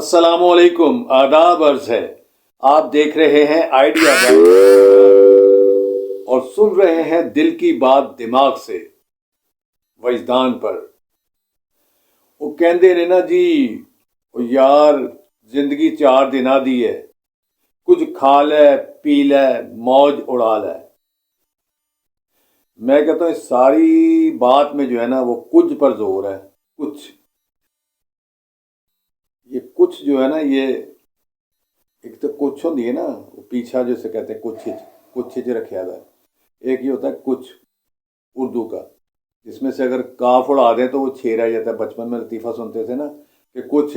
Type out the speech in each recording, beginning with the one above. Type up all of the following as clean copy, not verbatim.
अस्सलाम वालेकुम, आदाब अर्ज है। आप देख रहे हैं आइडिया और सुन रहे हैं दिल की बात दिमाग से वजदान पर। वो कहते ने ना जी, ओ यार जिंदगी 4 दिना दी है, कुछ खा ले पी ले मौज उड़ा ले। मैं कहता हूँ इस सारी बात में जो है ना वो कुछ पर जोर है। ये कुछ जो है ना, ये एक तो कुछ होती है ना, वो पीछा जैसे कहते हैं कुछ हिच रखा था। एक ये होता है कुछ उर्दू का, जिसमें से अगर काफ उड़ा दें तो वो छः रह जाता है। बचपन में लतीफ़ा सुनते थे ना कि कुछ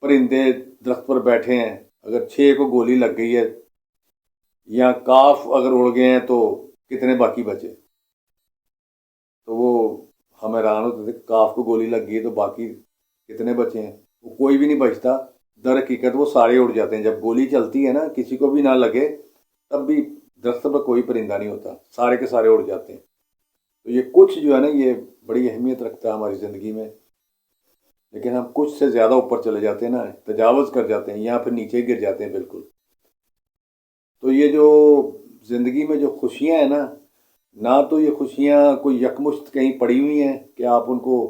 परिंदे दरख्त पर बैठे हैं, अगर 6 को गोली लग गई है या काफ अगर उड़ गए हैं तो कितने बाकी बचे। तो वो हम हैरान होते थे, काफ को गोली लग गई है तो बाकी कितने बचे हैं। वो कोई भी नहीं बचता, दर हकीकत वो सारे उड़ जाते हैं। जब गोली चलती है ना, किसी को भी ना लगे, तब भी दरख्त पर कोई परिंदा नहीं होता, सारे के सारे उड़ जाते हैं। तो ये कुछ जो है ना, ये बड़ी अहमियत रखता है हमारी ज़िंदगी में। लेकिन हम कुछ से ज़्यादा ऊपर चले जाते हैं ना, तजावज़ कर जाते हैं या फिर नीचे गिर जाते हैं बिल्कुल। तो ये जो ज़िंदगी में जो खुशियाँ हैं ना तो ये खुशियाँ कोई यकमुश्त कहीं पड़ी हुई हैं कि आप उनको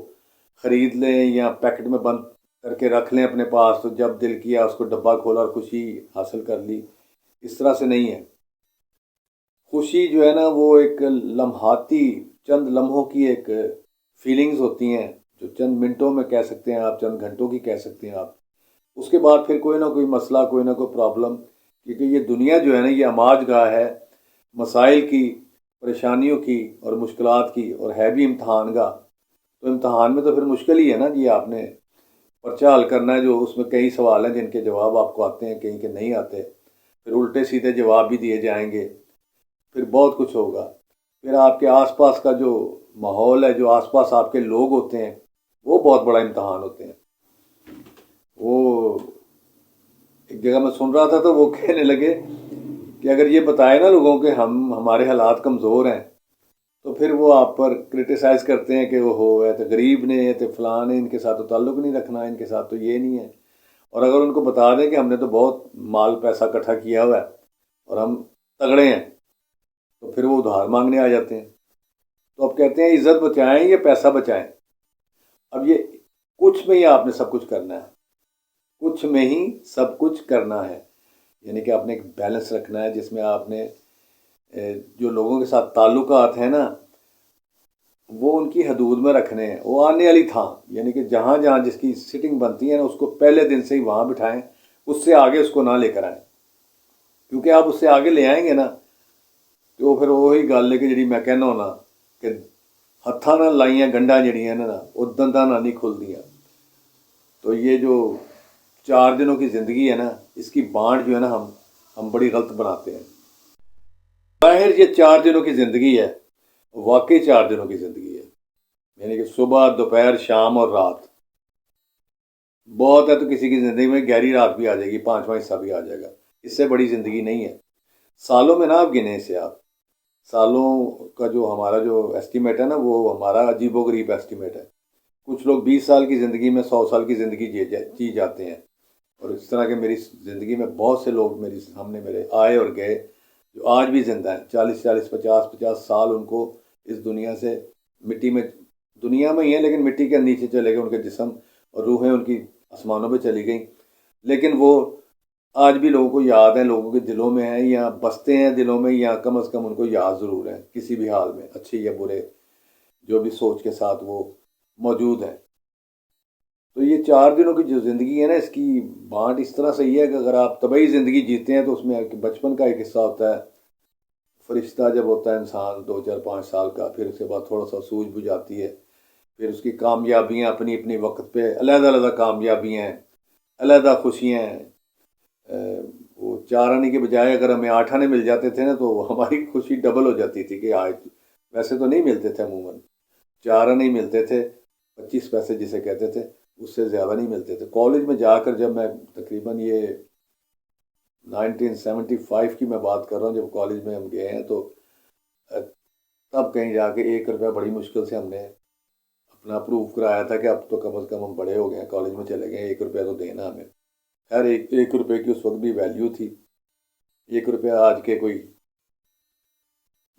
ख़रीद लें या पैकेट में बंद करके रख लें अपने पास, तो जब दिल किया उसको डब्बा खोला और खुशी हासिल कर ली। इस तरह से नहीं है। खुशी जो है ना वो एक लम्हाती, चंद लम्हों की एक फीलिंग्स होती हैं, जो चंद मिनटों में कह सकते हैं आप, चंद घंटों की कह सकते हैं आप। उसके बाद फिर कोई ना कोई मसला, कोई ना कोई प्रॉब्लम, क्योंकि ये दुनिया जो है ना ये अमाज गाह है मसाइल की, परेशानियों की और मुश्किलात की, और है भी इम्तहान गाह। तो इम्तहान में तो फिर मुश्किल ही है ना जी। आपने पर्चा हल करना है, जो उसमें कई सवाल हैं जिनके जवाब आपको आते हैं, कहीं के नहीं आते। फिर उल्टे सीधे जवाब भी दिए जाएंगे, फिर बहुत कुछ होगा। फिर आपके आसपास का जो माहौल है, जो आसपास आपके लोग होते हैं, वो बहुत बड़ा इम्तहान होते हैं। वो एक जगह मैं सुन रहा था तो वो कहने लगे कि अगर ये बताए ना लोगों के हम हमारे हालात कमज़ोर हैं, तो फिर वो आप पर क्रिटिसाइज़ करते हैं कि वो हो है तो गरीब ने, है तो फलां ने, इनके साथ तो ताल्लुक़ नहीं रखना, इनके साथ तो ये नहीं है। और अगर उनको बता दें कि हमने तो बहुत माल पैसा इकट्ठा किया हुआ है और हम तगड़े हैं, तो फिर वो उधार मांगने आ जाते हैं। तो अब कहते हैं इज़्ज़त बचाएं या पैसा बचाएं। अब ये कुछ में ही आपने सब कुछ करना है, कुछ में ही सब कुछ करना है। यानी कि आपने एक बैलेंस रखना है जिसमें आपने जो लोगों के साथ ताल्लुकात हैं ना, वो उनकी हदूद में रखने हैं। वो आने वाली था, यानी कि जहाँ जहाँ जिसकी सिटिंग बनती है ना, उसको पहले दिन से ही वहाँ बिठाएं, उससे आगे उसको ना लेकर आएँ। क्योंकि आप उससे आगे ले आएंगे ना तो फिर वही गल है कि जी मैं कहना होना कि हत्था ना लाइयां गंढा जड़ियां ना वो दंदा ना नहीं खुलदियाँ। तो ये जो 4 दिनों की ज़िंदगी है ना, इसकी बाँट जो है ना हम बड़ी गलत बनाते हैं। बाहर ये 4 दिनों की ज़िंदगी है, वाकई 4 दिनों की ज़िंदगी है। यानी कि सुबह, दोपहर, शाम और रात। बहुत है तो किसी की ज़िंदगी में गहरी रात भी आ जाएगी, 5वां हिस्सा भी आ जाएगा। इससे बड़ी ज़िंदगी नहीं है। सालों में ना आप गिने इसे, आप सालों का जो हमारा जो एस्टीमेट है ना, वो हमारा अजीबोगरीब एस्टीमेट है। कुछ लोग 20 साल की ज़िंदगी में 100 साल की ज़िंदगी जी जाते हैं। और इस तरह के मेरी ज़िंदगी में बहुत से लोग मेरे सामने मेरे आए और गए जो आज भी ज़िंदा हैं। 40-40, 50-50 साल उनको इस दुनिया से, मिट्टी में, दुनिया में ही है लेकिन मिट्टी के नीचे चले गए उनके जिस्म, और रूहें उनकी आसमानों पे चली गई। लेकिन वो आज भी लोगों को याद है, लोगों के दिलों में है, या बसते हैं दिलों में, या कम अज़ कम उनको याद ज़रूर है किसी भी हाल में, अच्छे या बुरे, जो भी सोच के साथ वो मौजूद है। तो ये 4 दिनों की जो ज़िंदगी है ना, इसकी बाँट इस तरह सही है कि अगर आप तबई ज़िंदगी जीते हैं तो उसमें आपके बचपन का एक हिस्सा होता है। फरिश्ता जब होता है इंसान 2, 4, 5 साल का, फिर उसके बाद थोड़ा सा सूझ बुझ आती है। फिर उसकी कामयाबियाँ अपनी अपनी वक्त पे, अलग-अलग कामयाबियाँ हैं, अलग खुशियाँ हैं। वो 4 आने के बजाय अगर हमें 8 आने मिल जाते थे ना, तो हमारी खुशी डबल हो जाती थी कि आज वैसे तो नहीं मिलते थे अमूमन। 4 आने ही मिलते थे, 25 पैसे जिसे कहते थे, उससे ज़्यादा नहीं मिलते थे। कॉलेज में जाकर जब मैं तकरीबन ये 1975 की मैं बात कर रहा हूँ, जब कॉलेज में हम गए हैं, तो तब कहीं जाके 1 रुपया बड़ी मुश्किल से हमने اپنا پروف کرایا تھا کہ اب تو کم از کم ہم بڑے ہو گئے ہیں، کالج میں چلے گئے، 1 روپیہ تو دینا ہمیں. خیر 1 روپے کی اس وقت بھی ویلیو تھی. 1 روپیہ آج کے کوئی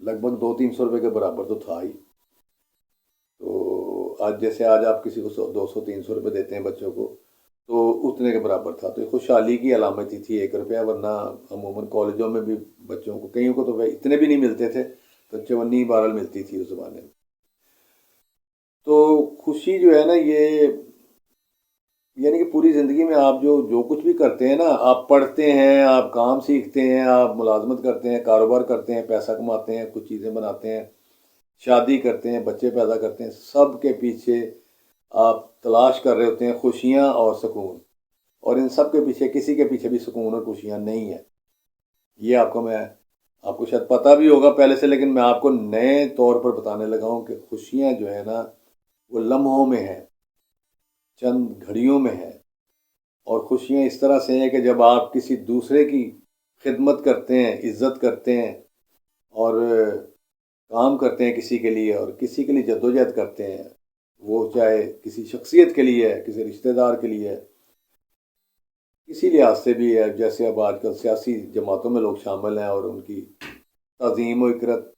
لگ بھگ 200-300 روپے کے برابر تو تھا ہی. تو آج جیسے آج آپ کسی کو 200-300 روپے دیتے ہیں بچوں کو، تو اتنے کے برابر تھا. تو خوشحالی کی علامت ہی تھی 1 روپیہ. ورنہ عموماً کالجوں میں بھی بچوں کو، کئیوں کو تو اتنے بھی نہیں ملتے تھے، تو چونی بارل ملتی تھی اس زمانے میں. تو خوشی جو ہے نا، یہ یعنی کہ پوری زندگی میں آپ جو کچھ بھی کرتے ہیں نا، آپ پڑھتے ہیں، آپ کام سیکھتے ہیں، آپ ملازمت کرتے ہیں، کاروبار کرتے ہیں، پیسہ کماتے ہیں، کچھ چیزیں بناتے ہیں، شادی کرتے ہیں، بچے پیدا کرتے ہیں، سب کے پیچھے آپ تلاش کر رہے ہوتے ہیں خوشیاں اور سکون. اور ان سب کے پیچھے، کسی کے پیچھے بھی سکون اور خوشیاں نہیں ہیں. یہ آپ کو شاید پتہ بھی ہوگا پہلے سے، لیکن میں آپ کو نئے طور پر بتانے لگا ہوں کہ خوشیاں جو ہے نا، وہ لمحوں میں ہیں، چند گھڑیوں میں ہیں. اور خوشیاں اس طرح سے ہیں کہ جب آپ کسی دوسرے کی خدمت کرتے ہیں، عزت کرتے ہیں، اور کام کرتے ہیں کسی کے لیے، اور کسی کے لیے جدوجہد کرتے ہیں، وہ چاہے کسی شخصیت کے لیے ہے، کسی رشتہ دار کے لیے ہے، کسی لحاظ سے بھی ہے. جیسے اب آج کل سیاسی جماعتوں میں لوگ شامل ہیں اور ان کی تعظیم و اکرت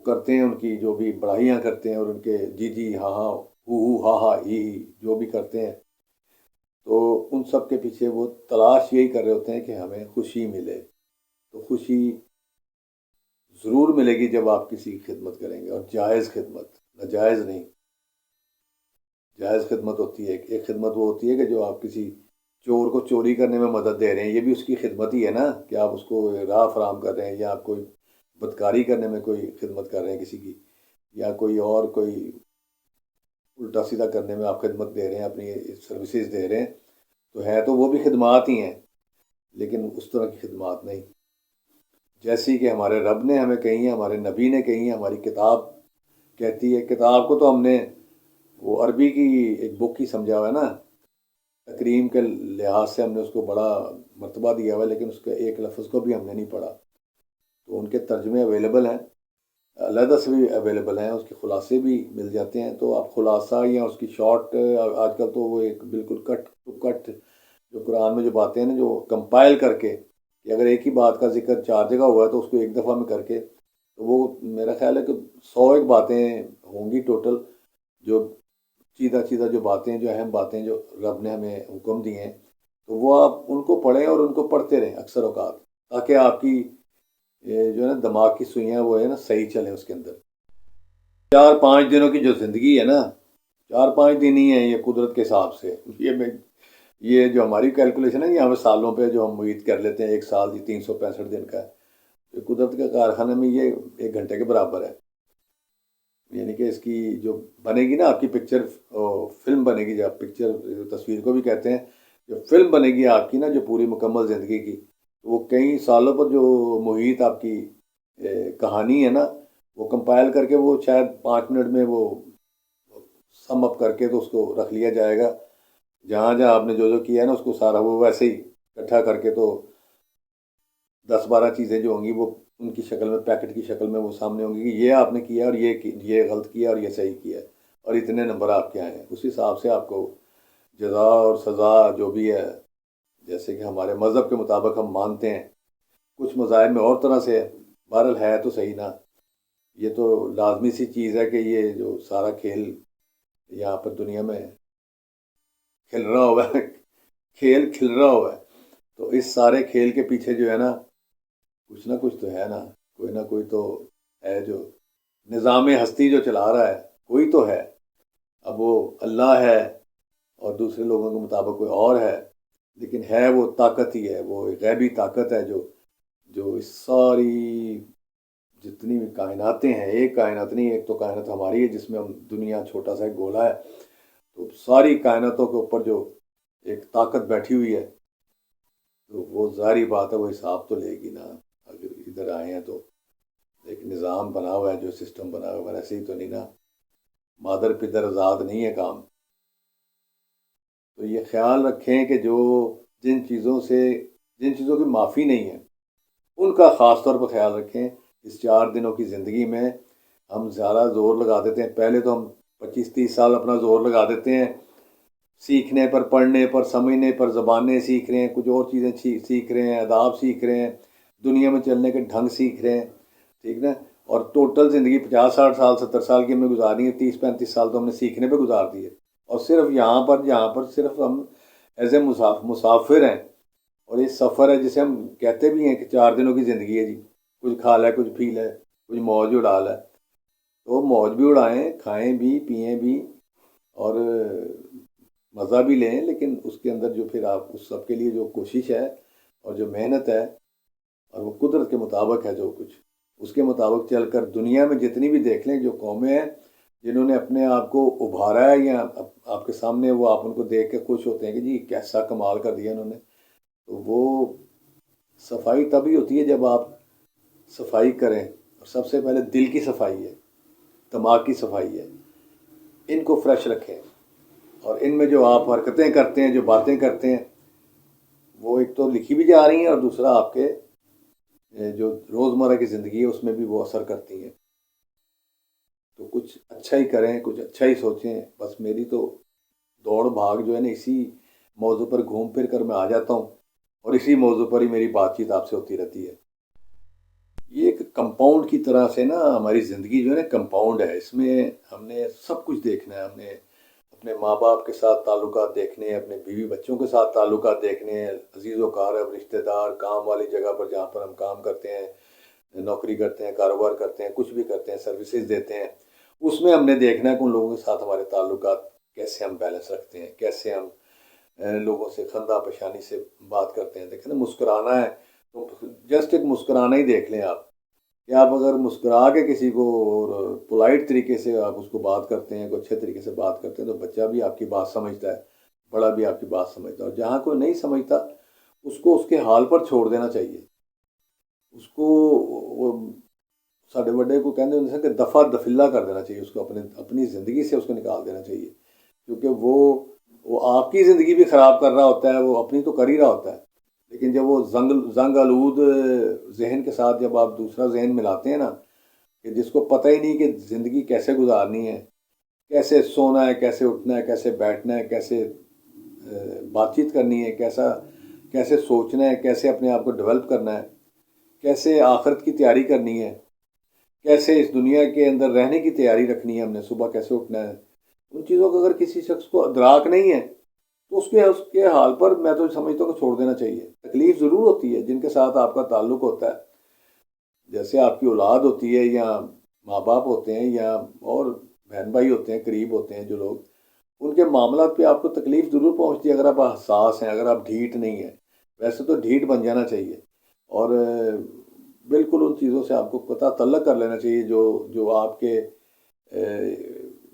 کرتے ہیں، ان کی جو بھی بڑھائیاں کرتے ہیں، اور ان کے جی جی ہاں ہاں ہو ہا ہا ہی جو بھی کرتے ہیں، تو ان سب کے پیچھے وہ تلاش یہی کر رہے ہوتے ہیں کہ ہمیں خوشی ملے. تو خوشی ضرور ملے گی جب آپ کسی کی خدمت کریں گے، اور جائز خدمت، ناجائز نہیں. جائز خدمت ہوتی ہے. ایک خدمت وہ ہوتی ہے کہ جو آپ کسی چور کو چوری کرنے میں مدد دے رہے ہیں، یہ بھی اس کی خدمت ہی ہے نا، کہ آپ اس کو راہ فراہم کر رہے ہیں، یا آپ کوئی بدکاری کرنے میں کوئی خدمت کر رہے ہیں کسی کی، یا کوئی الٹا سیدھا کرنے میں آپ خدمت دے رہے ہیں، اپنی سروسز دے رہے ہیں. تو ہے تو وہ بھی خدمات ہی ہیں، لیکن اس طرح کی خدمات نہیں جیسی کہ ہمارے رب نے ہمیں کہی ہیں، ہمارے نبی نے کہی ہیں، ہماری کتاب کہتی ہے. کتاب کو تو ہم نے وہ عربی کی ایک بک ہی سمجھا ہوا ہے نا، تکریم کے لحاظ سے ہم نے اس کو بڑا مرتبہ دیا ہوا ہے، لیکن اس کے ایک لفظ کو بھی ہم نے نہیں پڑھا. تو ان کے ترجمے اویلیبل ہیں، علیحدہ سے بھی اویلیبل ہیں، اس کے خلاصے بھی مل جاتے ہیں. تو آپ خلاصہ یا اس کی شارٹ، آج کل تو وہ ایک بالکل کٹ ٹو کٹ، جو قرآن میں جو باتیں ہیں نا، جو کمپائل کر کے، کہ اگر ایک ہی بات کا ذکر 4 جگہ ہوا ہے تو اس کو ایک دفعہ میں کر کے، تو وہ میرا خیال ہے کہ 101 باتیں ہوں گی ٹوٹل، جو سیدھا سیدھا جو باتیں، جو اہم باتیں جو رب نے ہمیں حکم دیے ہیں. تو وہ آپ ان کو پڑھیں اور ان کو پڑھتے رہیں اکثر اوقات، تاکہ آپ کی یہ جو ہے نا دماغ کی سوئیاں وہ ہے نا صحیح چلیں اس کے اندر. 4-5 دنوں کی جو زندگی ہے نا، 4-5 دن ہی ہیں یہ قدرت کے حساب سے. یہ جو ہماری کیلکولیشن ہے، یہ ہمیں سالوں پہ جو ہم محیط کر لیتے ہیں، 1 سال 365 دن کا ہے. یہ قدرت کے کارخانے میں یہ 1 گھنٹے کے برابر ہے. یعنی کہ اس کی جو بنے گی نا آپ کی پکچر، فلم بنے گی، جب پکچر تصویر کو بھی کہتے ہیں، جو فلم بنے گی آپ کی نا، جو پوری مکمل زندگی کی، وہ کئی سالوں پر جو محیط آپ کی کہانی ہے نا، وہ کمپائل کر کے وہ شاید 5 منٹ میں وہ سم اپ کر کے تو اس کو رکھ لیا جائے گا. جہاں جہاں آپ نے جو کیا ہے نا، اس کو سارا وہ ویسے ہی اکٹھا کر کے، تو 10-12 چیزیں جو ہوں گی وہ ان کی شکل میں، پیکٹ کی شکل میں وہ سامنے ہوں گی کہ یہ آپ نے کیا، اور یہ غلط کیا، اور یہ صحیح کیا، اور اتنے نمبر آپ کے آئے ہیں. اس حساب سے آپ کو جزا اور سزا جو بھی ہے، جیسے کہ ہمارے مذہب کے مطابق ہم مانتے ہیں، کچھ مذاہب میں اور طرح سے ہے. بہرحال ہے تو صحیح نا. یہ تو لازمی سی چیز ہے کہ یہ جو سارا کھیل یہاں پر دنیا میں کھل رہا ہوا ہے، کھیل کھل رہا ہوا ہے، تو اس سارے کھیل کے پیچھے جو ہے نا، کچھ نہ کچھ تو ہے نا، کوئی نہ کوئی تو ہے جو نظام ہستی جو چلا رہا ہے، کوئی تو ہے. اب وہ اللہ ہے اور دوسرے لوگوں کے مطابق کوئی اور ہے، لیکن ہے وہ طاقت ہی ہے، وہ ایک غیبی طاقت ہے جو اس ساری جتنی بھی کائناتیں ہیں، ایک کائنات نہیں، ایک تو کائنات ہماری ہے جس میں ہم دنیا چھوٹا سا ایک گولا ہے، تو ساری کائناتوں کے اوپر جو ایک طاقت بیٹھی ہوئی ہے، تو وہ ظاہری بات ہے وہ حساب تو لے گی نا. اگر ادھر آئے ہیں تو ایک نظام بنا ہوا ہے، جو سسٹم بنا ہوا ہے، ایسے ہی تو نہیں نا، مادر پدر آزاد نہیں ہے کام. تو یہ خیال رکھیں کہ جن چیزوں کی معافی نہیں ہے، ان کا خاص طور پر خیال رکھیں. اس 4 دنوں کی زندگی میں ہم زیادہ زور لگا دیتے ہیں. پہلے تو ہم 25-30 साल अपना जोर लगा देते हैं सीखने पर, पढ़ने पर, समझने पर, ज़बानें सीख रहे हैं, कुछ और चीज़ें सीख रहे हैं, आदाब सीख रहे हैं, दुनिया में चलने के ढंग सीख रहे हैं, ठीक ना। और टोटल ज़िंदगी 50-60 साल 70 साल की हमने गुजारी है, 30-35 साल तो हमने सीखने पे गुजार दिए। और सिर्फ यहाँ पर सिर्फ हम एज ए मुसाफिर हैं। और ये सफ़र है जिसे हम कहते भी हैं कि 4 दिनों की ज़िंदगी है जी, कुछ खा है, कुछ पी है, कुछ मौज उड़ा है। तो मौज भी उड़ाएं, खाएं भी, पिएं भी और मज़ा भी लें, लेकिन उसके अंदर जो फिर आप उस सब के लिए जो कोशिश है और जो मेहनत है और वो कुदरत के मुताबिक है, जो कुछ उसके मुताबिक चलकर दुनिया में जितनी भी देख लें जो कौमें हैं जिन्होंने अपने आप को उभारा है या आपके सामने वो आप उनको देख के खुश होते हैं कि जी कैसा कमाल कर दिया उन्होंने, तो वो सफाई तभी होती है जब आप सफाई करें। और सबसे पहले दिल की सफाई है, दिमाग की सफाई है, इनको फ्रेश रखें। और इनमें जो आप हरकतें करते हैं, जो बातें करते हैं, वो एक तो लिखी भी जा रही हैं और दूसरा आपके जो रोज़मर्रा की ज़िंदगी है उसमें भी वो असर करती हैं। तो कुछ अच्छा ही करें, कुछ अच्छा ही सोचें। बस मेरी तो दौड़ भाग जो है ना, इसी मौजू पर घूम फिर कर मैं आ जाता हूँ और इसी मौजू पर ही मेरी बातचीत आपसे होती रहती है। ये एक कंपाउंड की तरह से ना हमारी ज़िंदगी जो है ना कंपाउंड है, इसमें हमने सब कुछ देखना है। हमने अपने माँ बाप के साथ ताल्लुकात देखने हैं, अपने बीवी बच्चों के साथ ताल्लुकात देखने हैं, अजीज़ व क़ारब रिश्तेदार, काम वाली जगह पर जहाँ पर हम काम करते हैं, नौकरी करते हैं, कारोबार करते हैं, कुछ भी करते हैं, सर्विसेज देते हैं, उसमें हमने देखना है कि उन लोगों के साथ हमारे ताल्लुकात कैसे हम बैलेंस रखते हैं, कैसे हम लोगों से खंदा पेशानी से बात करते हैं। देखें ना, मुस्कुराना है तो जस्ट एक मुस्कुराना ही देख लें आप, कि आप अगर मुस्कुरा के किसी को और पोलाइट तरीके से आप उसको बात करते हैं, कोई अच्छे तरीके से बात करते हैं, तो बच्चा भी आपकी बात समझता है, बड़ा भी आपकी बात समझता है। और जहाँ कोई नहीं समझता उसको उसके हाल पर छोड़ देना चाहिए। उसको वो साढ़े बड़े को कहते हैं कि दफ़ा दफिल्ला कर देना चाहिए, उसको अपनी ज़िंदगी से उसको निकाल देना चाहिए। क्योंकि वो आपकी ज़िंदगी भी ख़राब कर रहा होता है, वो अपनी तो कर ही रहा होता है। लेकिन जब वो जंग आलूद जहन के साथ जब आप दूसरा जहन मिलाते हैं ना, कि जिसको पता ही नहीं कि ज़िंदगी कैसे गुजारनी है, कैसे सोना है, कैसे उठना है, कैसे बैठना है, कैसे बातचीत करनी है, कैसे सोचना है, कैसे अपने आप को डेवलप करना है, कैसे आखिरत की तैयारी करनी है, कैसे इस दुनिया के अंदर रहने की तैयारी रखनी है, हमने सुबह कैसे उठना है, उन चीज़ों का अगर किसी शख्स को अदराक नहीं है तो उसके हाल पर मैं तो समझता हूँ कि छोड़ देना चाहिए। तकलीफ़ ज़रूर होती है जिनके साथ आपका ताल्लुक़ होता है, जैसे आपकी औलाद होती है या माँ बाप होते हैं या और बहन भाई होते हैं, करीब होते हैं जो लोग, उनके मामलात पे आपको तकलीफ़ ज़रूर पहुँचती है अगर आप हसास हैं, अगर आप ढीठ नहीं हैं। वैसे तो ढीठ बन जाना चाहिए और बिल्कुल उन चीज़ों से आपको पता तल्लक कर लेना चाहिए जो आपके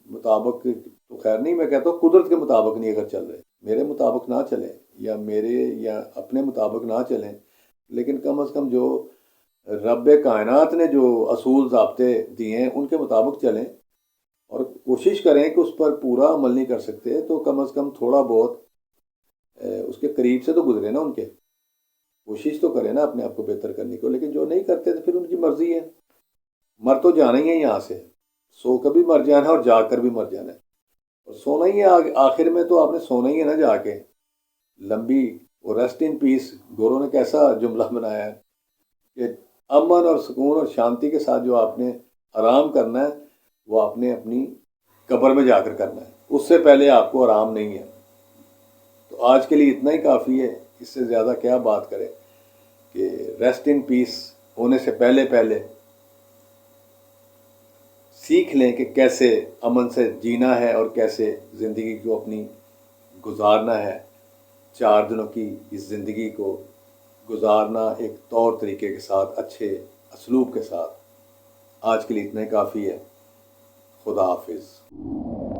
मुताबिक, तो खैर नहीं, मैं कहता हूँ कुदरत के मुताबिक नहीं अगर चल रहे, मेरे मुताबिक ना चलें या मेरे या अपने मुताबिक ना चलें, लेकिन कम अज़ कम जो रब कायनात ने जो असूल ज़ाब्ते दिए हैं उनके मुताबिक चलें और कोशिश करें कि उस पर पूरा अमल नहीं कर सकते तो कम अज़ कम थोड़ा बहुत उसके करीब से तो गुजरे ना, उनके कोशिश तो करें ना अपने आप को बेहतर करने को। लेकिन जो नहीं करते तो फिर उनकी मर्ज़ी है, मर तो जाना ही है यहाँ से, सो कर भी मर जाना है और जाग कर भी मर जाना है। और सोना ही है आखिर में, तो आपने सोना ही है ना जाके लंबी। वो रेस्ट इन पीस गोरों ने कैसा जुमला बनाया है कि अमन और सुकून और शांति के साथ जो आपने आराम करना है वो आपने अपनी कब्र में जाकर करना है, उससे पहले आपको आराम नहीं है। तो आज के लिए इतना ही काफ़ी है, इससे ज़्यादा क्या बात करें कि रेस्ट इन पीस होने से पहले पहले सीख लें कि कैसे अमन से जीना है और कैसे ज़िंदगी को अपनी गुजारना है। 4 दिनों की इस ज़िंदगी को गुजारना एक तौर तरीके के साथ, अच्छे असलूब के साथ। आज के लिए इतना ही काफ़ी है। खुदा हाफिज़।